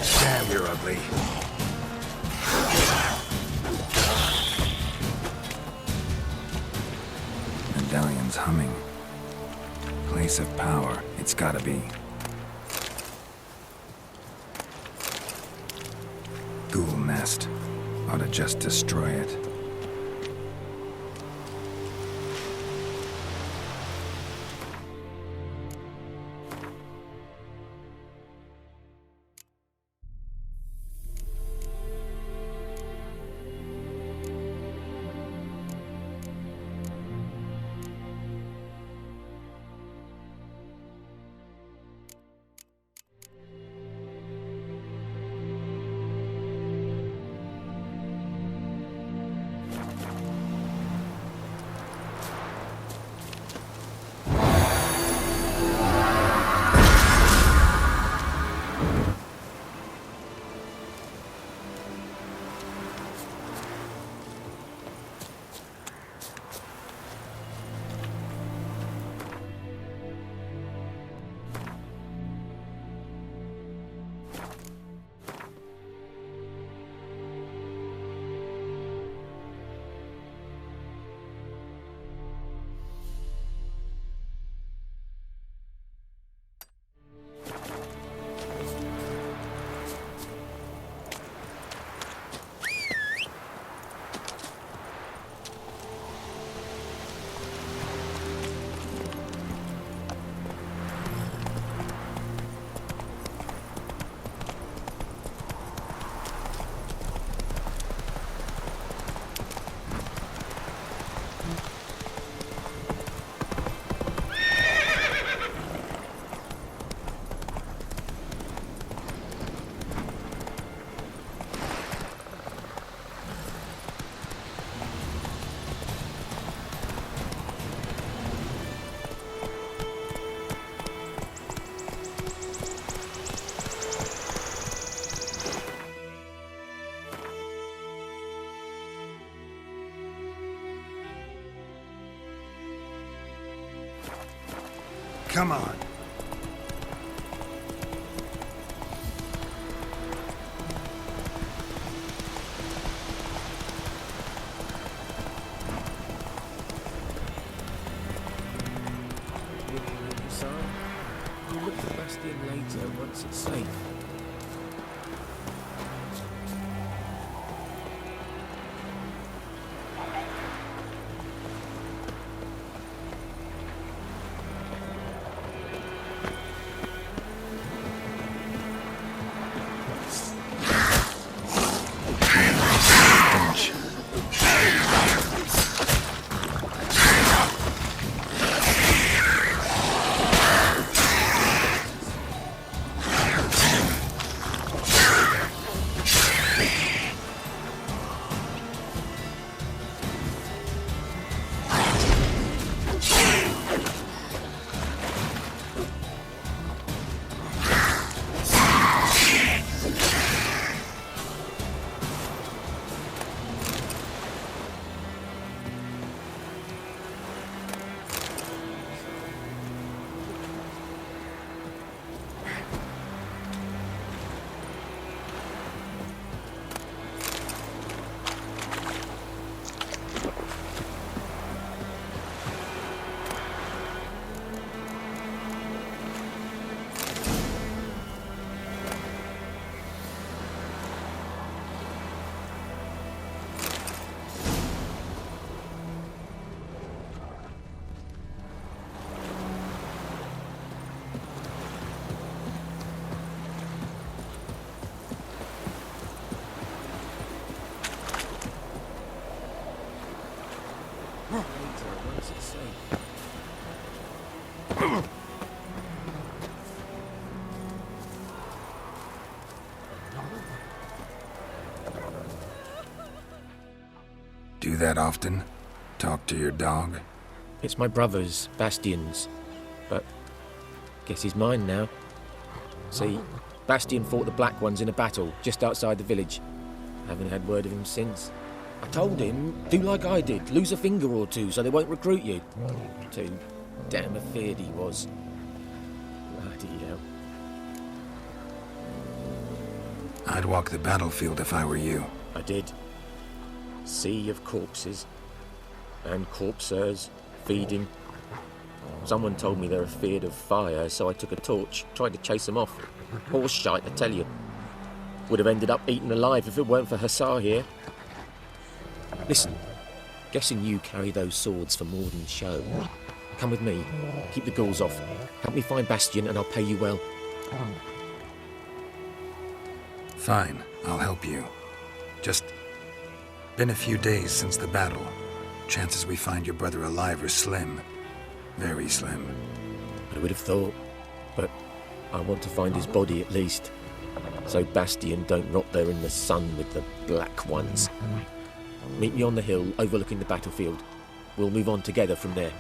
Damn, you're ugly. Medallion's humming. Place of power. It's gotta be. Ghoul nest. Ought to just destroy it. Come on. We'll look for Bastion later once it's safe. Do that often? Talk to your dog? It's my brother's, Bastion's. But guess he's mine now. See, Bastion fought the Black Ones in a battle just outside the village. Haven't had word of him since. I told him, do like I did, lose a finger or two so they won't recruit you. Too damn afeard he was. Bloody hell. I'd walk the battlefield if I were you. I did. Sea of corpses. And corpsers feeding. Someone told me they're afeard of fire, so I took a torch, tried to chase them off. Horse shite, I tell you. Would have ended up eaten alive if it weren't for Hussar here. Listen, guessing you carry those swords for more than show. Come with me, keep the ghouls off. Help me find Bastion and I'll pay you well. Fine, I'll help you. Just been a few days since the battle. Chances we find your brother alive are slim. Very slim. I would have thought, but I want to find his body at least. So Bastion don't rot there in the sun with the Black Ones. Meet me on the hill overlooking the battlefield. We'll move on together from there.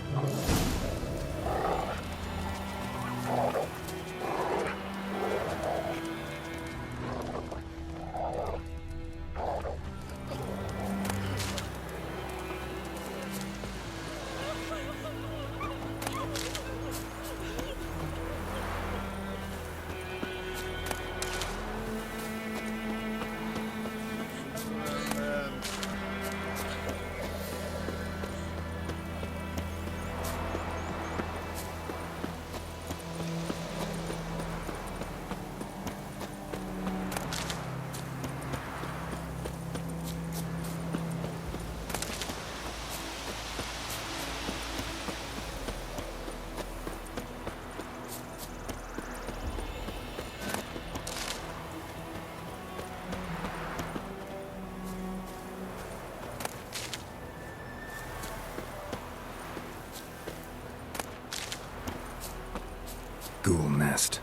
Ghoul nest.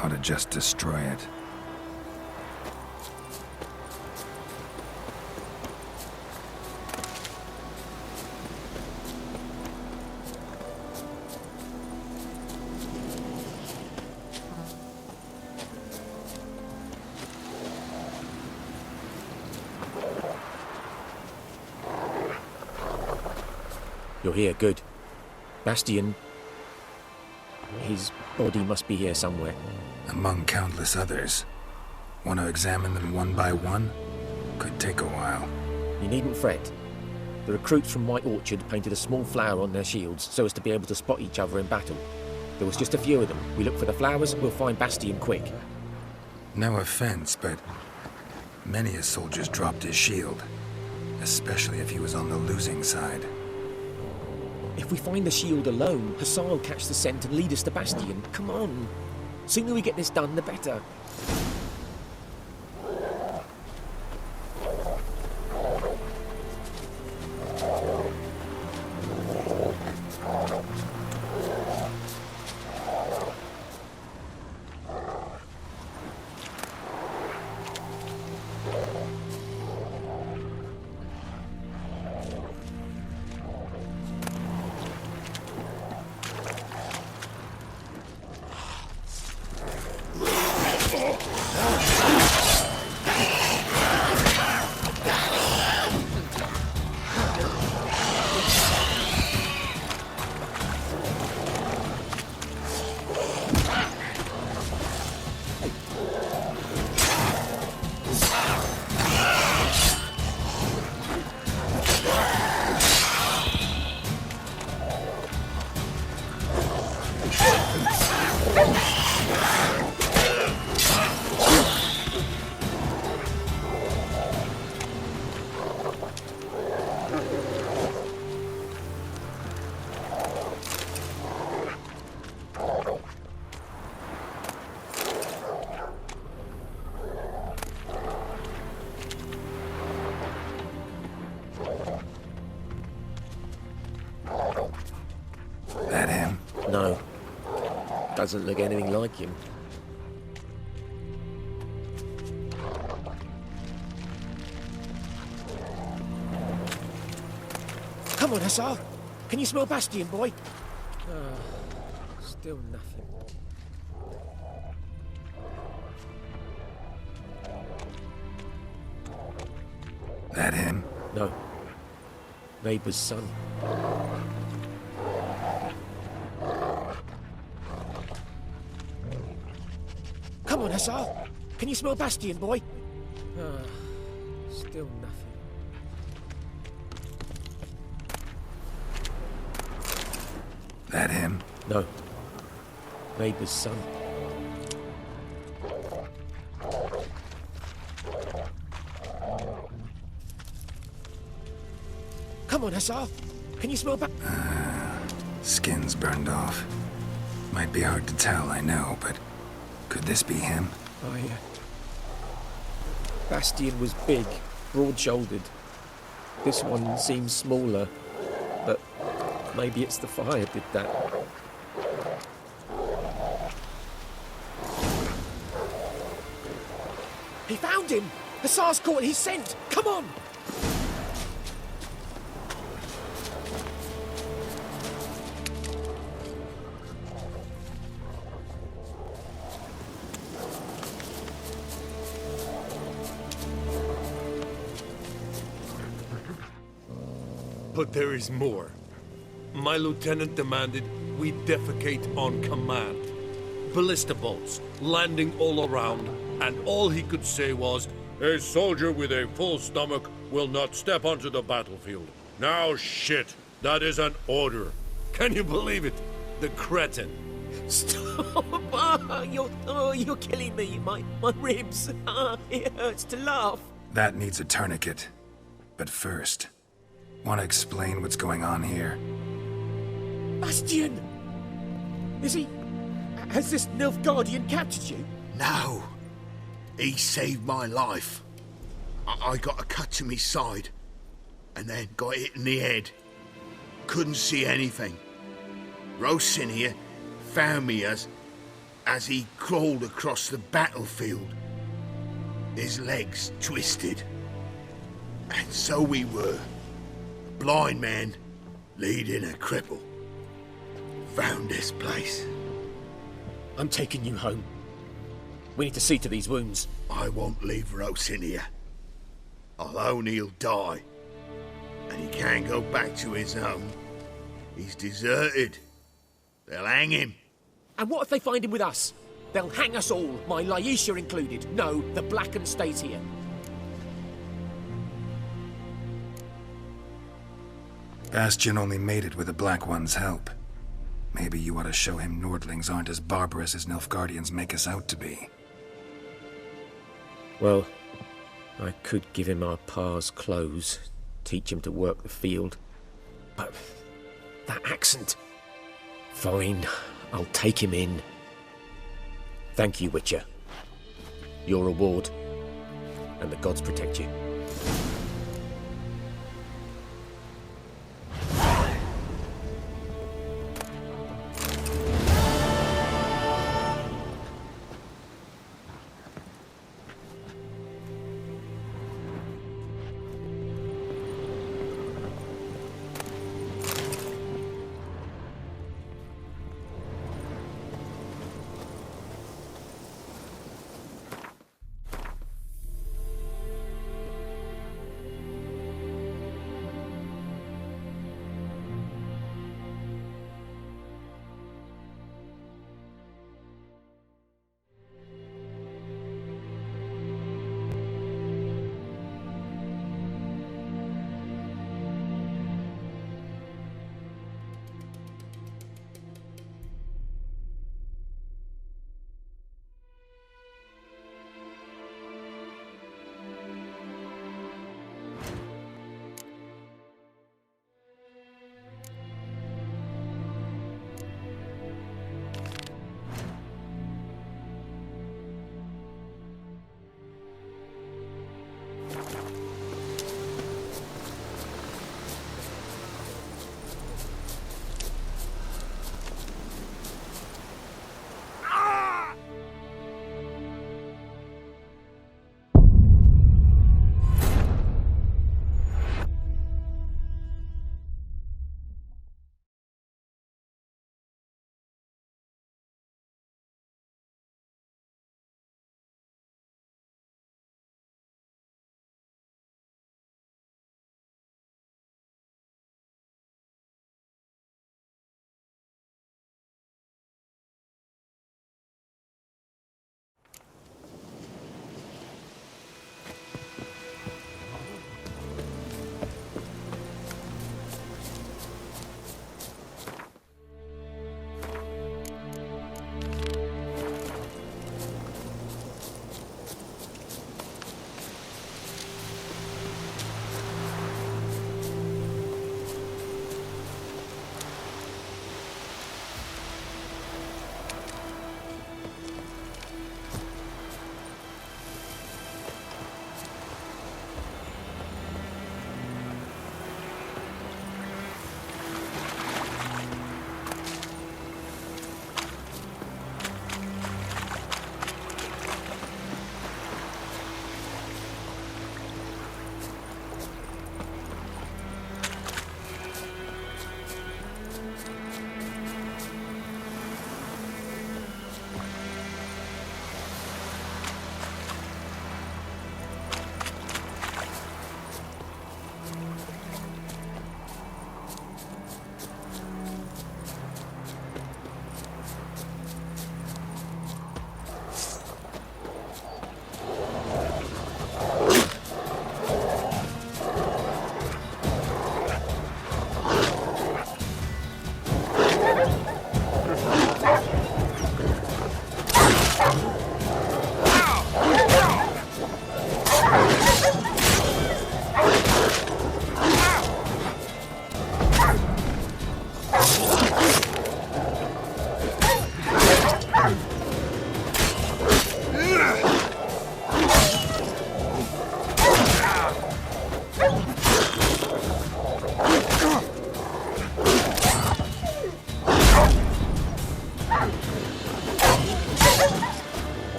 Ought to just destroy it. You're here, good. Bastion... his body must be here somewhere. Among countless others. Want to examine them one by one? Could take a while. You needn't fret. The recruits from White Orchard painted a small flower on their shields so as to be able to spot each other in battle. There was just a few of them. We look for the flowers, we'll find Bastion quick. No offense, but many a soldier's dropped his shield. Especially if he was on the losing side. If we find the shield alone, Hussar will catch the scent and lead us to Bastion. Come on. Sooner we get this done, the better. That him? No. Doesn't look anything like him. Come on, Hussar. Can you smell Bastion, boy? Still nothing. That him? No. Neighbour's son. Come on, Hussar. Can you smell Bastion, boy? Still nothing. That him? No. Neighbour's son. Come on, Hussar. Can you smell Skin's burned off. Might be hard to tell, I know, but could this be him? Bastion was big, broad-shouldered. This one seems smaller, but maybe it's the fire did that. He found him! Hussar's caught his scent! Come on! But there is more. My lieutenant demanded we defecate on command. Ballista bolts, landing all around, and all he could say was, "A soldier with a full stomach will not step onto the battlefield." Now shit, that is an order. Can you believe it? The cretin. Stop! You're killing me. My ribs. It hurts to laugh. That needs a tourniquet. But first, want to explain what's going on here? Bastion! Is he... Has this Nilfgaardian captured you? No. He saved my life. I got a cut to my side, and then got hit in the head. Couldn't see anything. Rosinia found me as he crawled across the battlefield. His legs twisted. And so we were. A blind man leading a cripple. Found this place. I'm taking you home. We need to see to these wounds. I won't leave Rosinia. Alone he'll die. And he can't go back to his home. He's deserted. They'll hang him. And what if they find him with us? They'll hang us all, my Laisha included. No, the Blacken stays here. Bastion only made it with the Black One's help. Maybe you ought to show him Nordlings aren't as barbarous as Nilfgaardians make us out to be. Well, I could give him our pa's clothes, teach him to work the field. But that accent... Fine, I'll take him in. Thank you, Witcher. Your reward, and the gods protect you.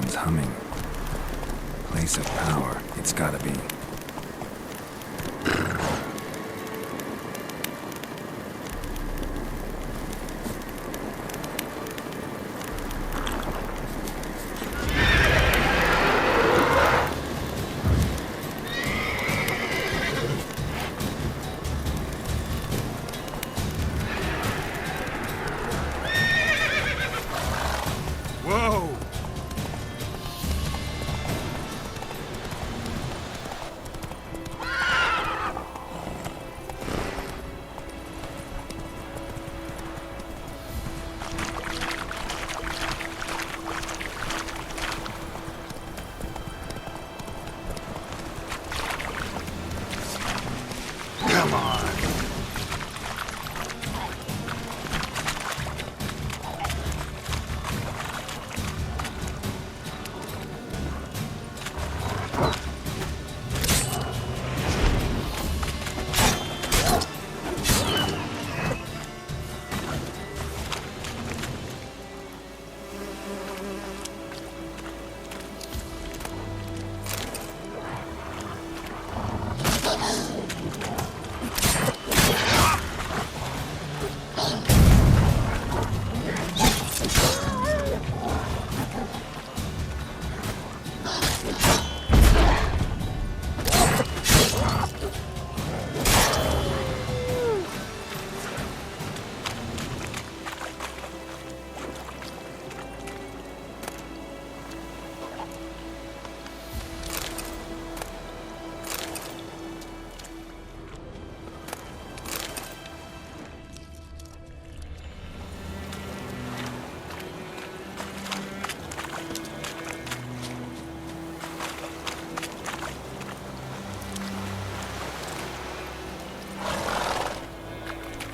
Someone's humming. Place of power, it's gotta be. Whoa! Come on.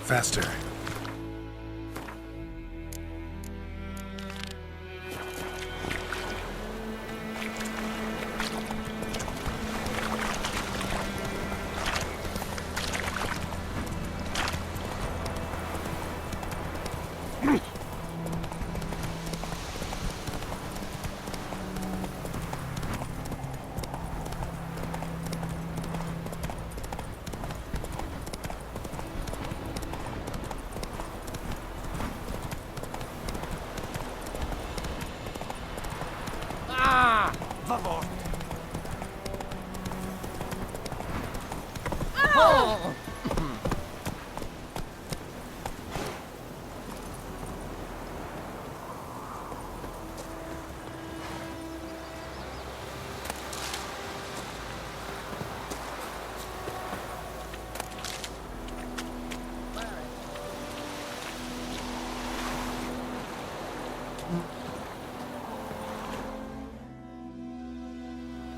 Faster.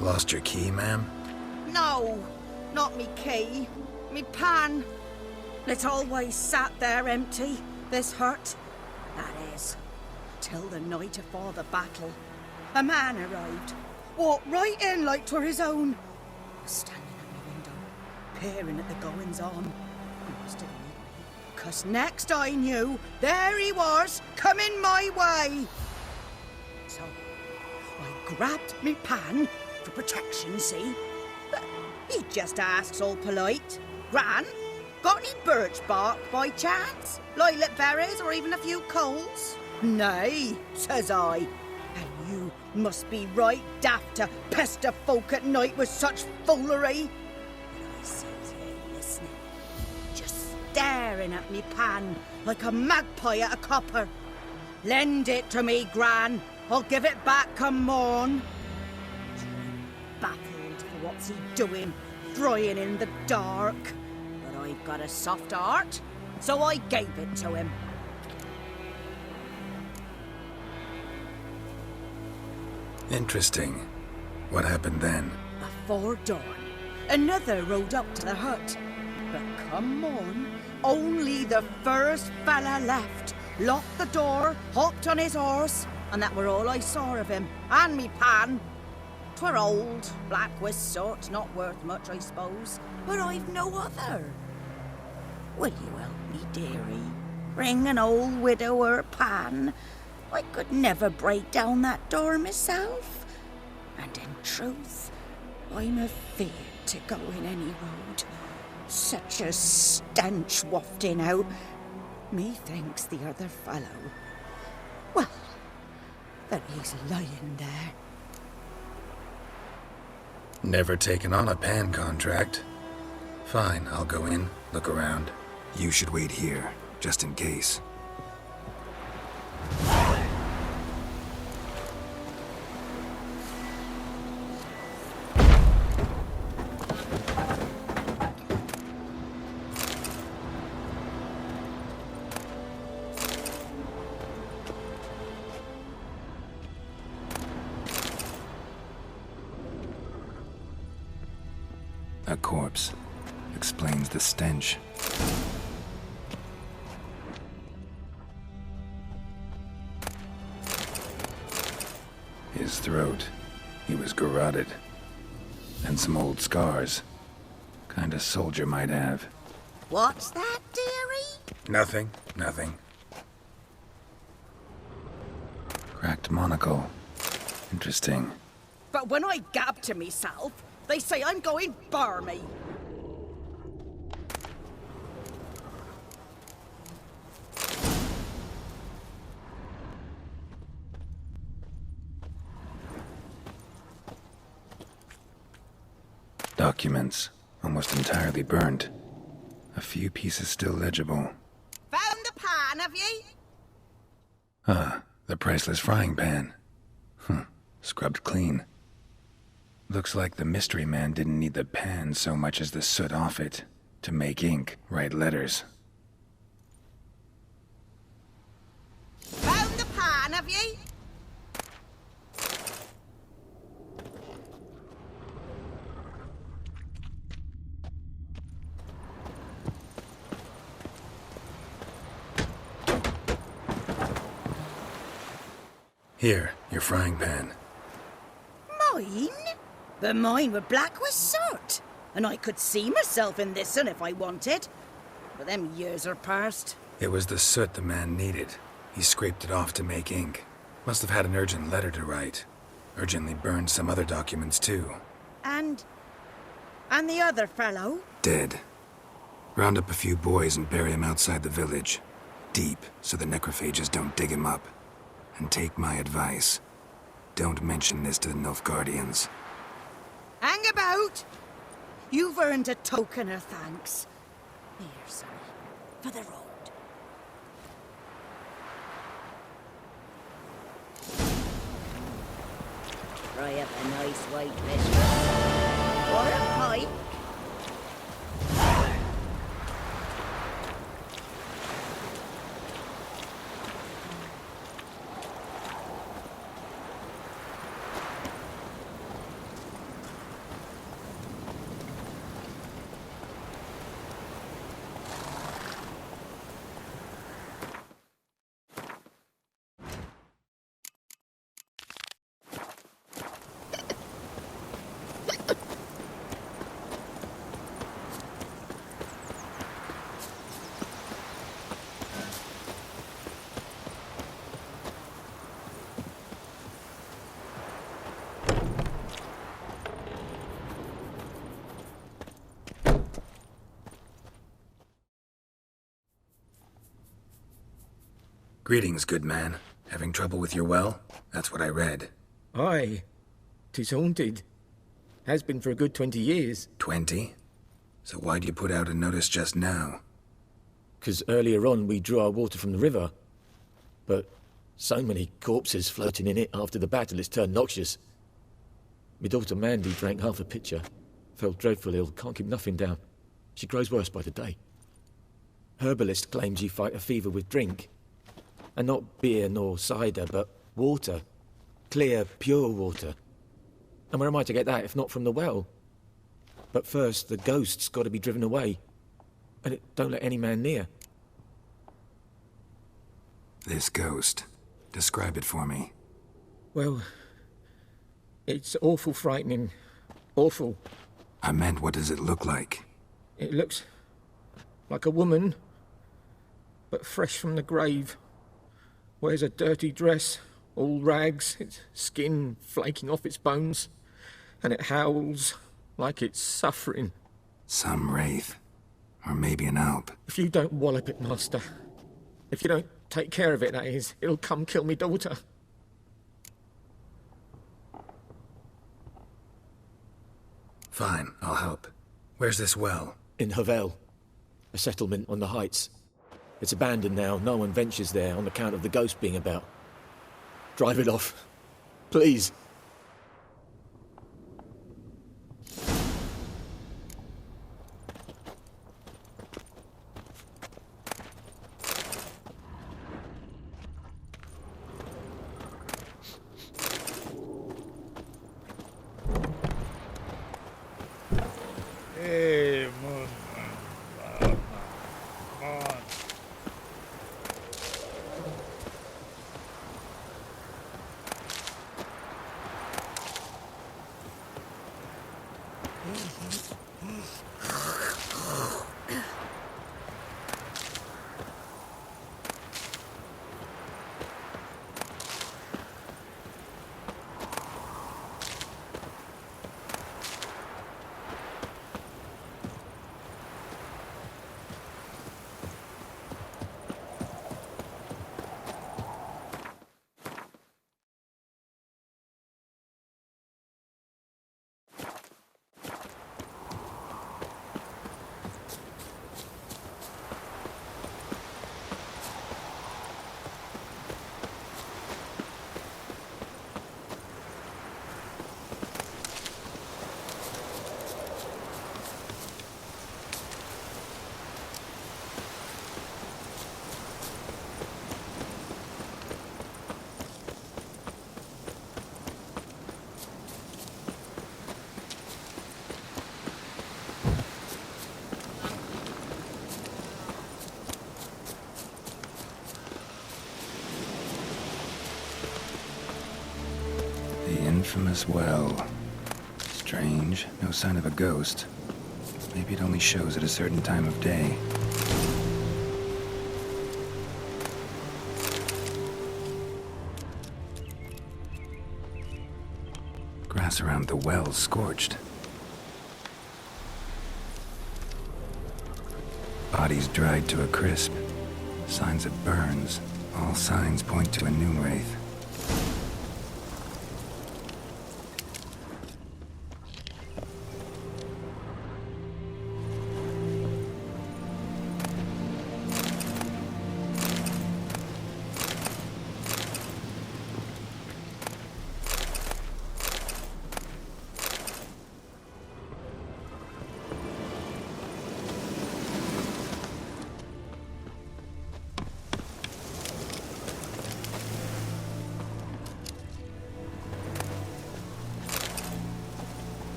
Lost your key, ma'am? No, not me key. Me pan. It always sat there empty, this hut. That is, till the night afore the battle. A man arrived, walked right in like 'twere his own. Was standing at my window, peering at the goings-on. He must have knew me, 'cause next I knew, there he was, coming my way. So, I grabbed me pan, for protection, see? But he just asks all polite, Gran, got any birch bark by chance? Lilac berries or even a few coals? Nay, says I. And you must be right daft to pester folk at night with such foolery. And I sits here listening, just staring at me pan like a magpie at a copper. Lend it to me, Gran. I'll give it back come morn. Baffled for what's he doing, frying in the dark. But I've got a soft heart, so I gave it to him. Interesting. What happened then? Before dawn, another rode up to the hut. But come on, only the first fella left, locked the door, hopped on his horse, and that were all I saw of him, and me pan. 'Twere old, black-wist sort, not worth much, I suppose, but I've no other. Will you help me, dearie? Bring an old widower pan? I could never break down that door myself. And in truth, I'm afeard to go in any road. Such a stench wafting out. Methinks the other fellow, well, that he's lying there. Never taken on a pan contract. Fine, I'll go in, look around. You should wait here, just in case. A corpse. Explains the stench. His throat. He was garroted. And some old scars. Kind of soldier might have. What's that, dearie? Nothing. Cracked monocle. Interesting. But when I gab to myself, they say I'm going barmy. Documents. Almost entirely burned. A few pieces still legible. Found the pan, have ye? Ah, the priceless frying pan. Scrubbed clean. Looks like the mystery man didn't need the pan so much as the soot off it to make ink, write letters. Found the pan, have ye? Here, your frying pan. Mine? But mine were black with soot, and I could see myself in this one if I wanted. But them years are past. It was the soot the man needed. He scraped it off to make ink. Must have had an urgent letter to write. Urgently burned some other documents too. And the other fellow? Dead. Round up a few boys and bury him outside the village. Deep, so the necrophages don't dig him up. And take my advice. Don't mention this to the Nilfgaardians. Hang about! You've earned a token of thanks. Here, sonny, for the road. Fry up a nice white mistress. Or a pipe. Greetings, good man. Having trouble with your well? That's what I read. Aye. 'Tis haunted. Has been for a good 20 years. 20? So why'd you put out a notice just now? 'Cause earlier on we drew our water from the river. But so many corpses floating in it after the battle it's turned noxious. My daughter Mandy drank half a pitcher. Fell dreadful ill, can't keep nothing down. She grows worse by the day. Herbalist claims you fight a fever with drink. And not beer nor cider, but water. Clear, pure water. And where am I to get that if not from the well? But first, the ghost's got to be driven away. And it don't let any man near. This ghost. Describe it for me. Well, it's awful frightening. Awful. I meant, what does it look like? It looks like a woman, but fresh from the grave. wears a dirty dress, all rags, its skin flaking off its bones, and it howls like it's suffering. Some wraith. Or maybe an alp. If you don't wallop it, Master, if you don't take care of it, that is, it'll come kill me daughter. Fine, I'll help. Where's this well? In Havel, a settlement on the heights. It's abandoned now. No one ventures there on account of the ghost being about. Drive it off. Please. The infamous well. Strange, no sign of a ghost. Maybe it only shows at a certain time of day. Grass around the well's scorched. Bodies dried to a crisp. Signs of burns. All signs point to a noon wraith.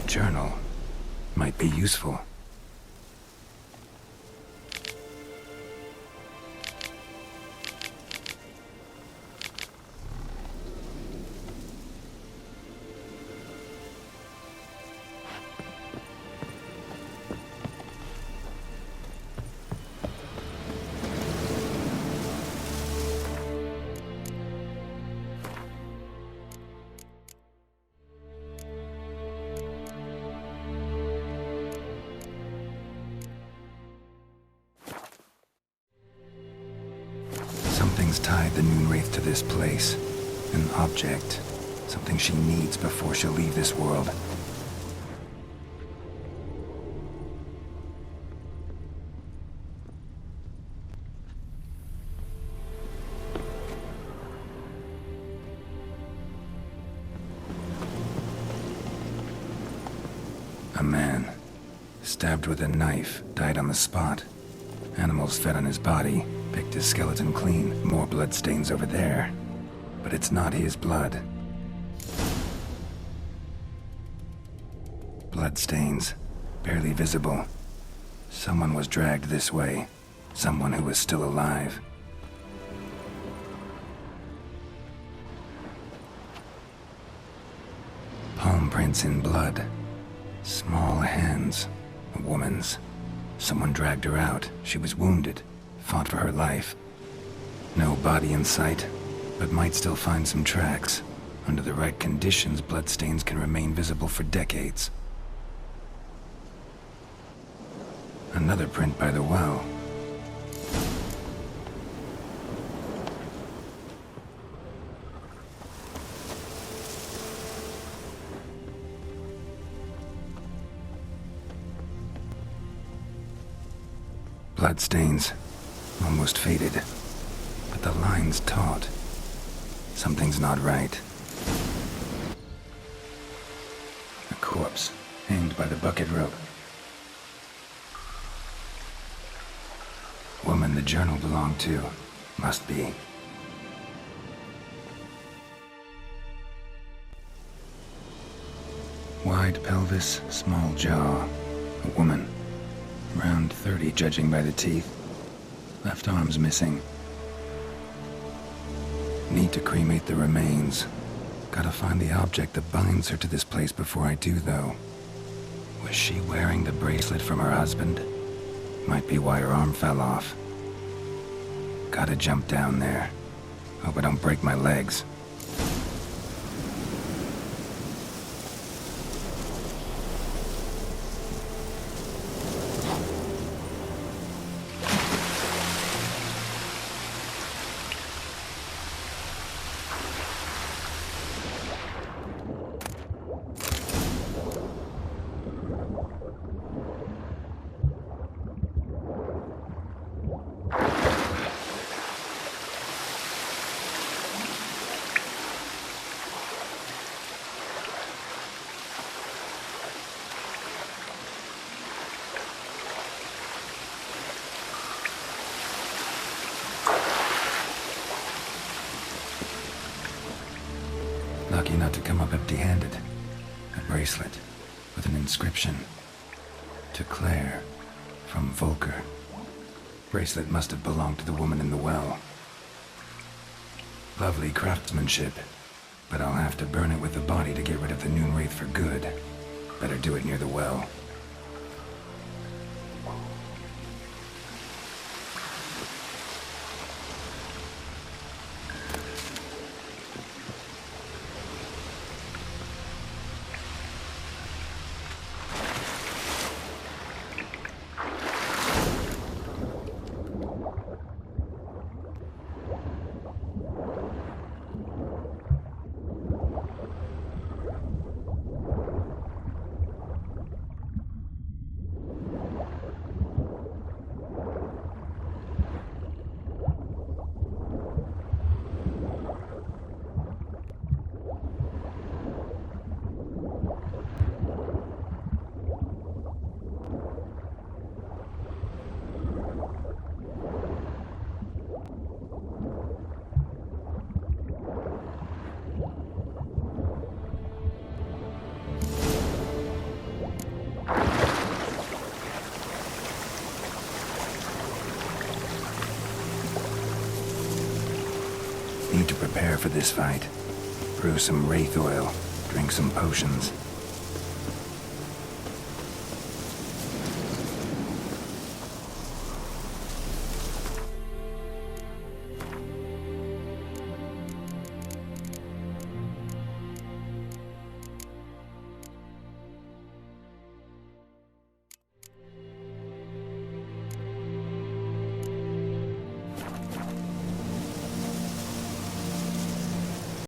Journal might be useful. Something's tied the Noonwraith to this place. An object. Something she needs before she'll leave this world. A man, stabbed with a knife, died on the spot. Animals fed on his body, picked his skeleton clean. More bloodstains over there. But it's not his blood. Bloodstains, barely visible. Someone was dragged this way. Someone who was still alive. Palm prints in blood. Small hands. A woman's. Someone dragged her out. She was wounded. Fought for her life. No body in sight, but might still find some tracks. Under the right conditions, bloodstains can remain visible for decades. Another print by the well. Bloodstains, almost faded, but the line's taut. Something's not right. A corpse, hanged by the bucket rope. Woman the journal belonged to, must be. Wide pelvis, small jaw. A woman. Around 30, judging by the teeth. Left arm's missing. Need to cremate the remains. Gotta find the object that binds her to this place before I do, though. Was she wearing the bracelet from her husband? Might be why her arm fell off. Gotta jump down there. Hope I don't break my legs. Lucky not to come up empty-handed. A bracelet with an inscription. To Claire, from Volker. Bracelet must have belonged to the woman in the well. Lovely craftsmanship, but I'll have to burn it with the body to get rid of the Noon Wraith for good. Better do it near the well. Need to prepare for this fight. Brew some wraith oil, drink some potions.